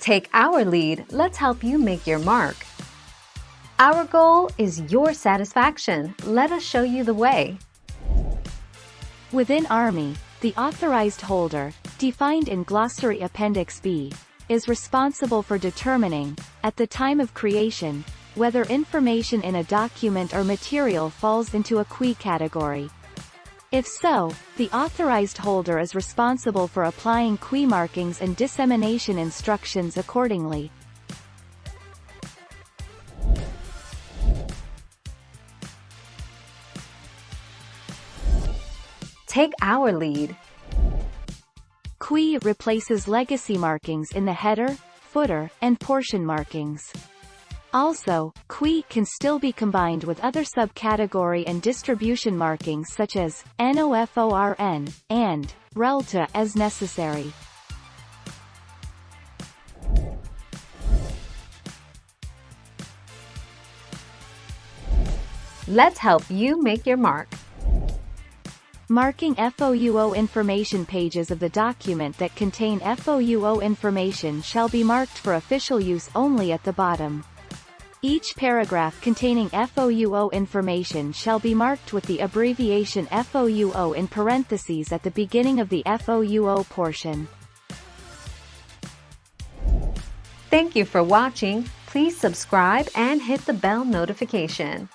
Take our lead, let's help you make your mark. Our goal is your satisfaction. Let us show you the way. Within Army, the authorized holder, defined in Glossary Appendix B, is responsible for determining, at the time of creation, whether information in a document or material falls into a CUI category. If so, the authorized holder is responsible for applying CUI markings and dissemination instructions accordingly. Take our lead. CUI replaces legacy markings in the header, footer, and portion markings. Also, CUI can still be combined with other subcategory and distribution markings such as NOFORN and RELTA as necessary. Let's help you make your mark. Marking Fouo information pages of the document that contain Fouo information shall be marked for official use only at the bottom. Each paragraph containing Fouo information shall be marked with the abbreviation Fouo in parentheses at the beginning of the Fouo portion. Thank you for watching. Please subscribe and hit the bell notification.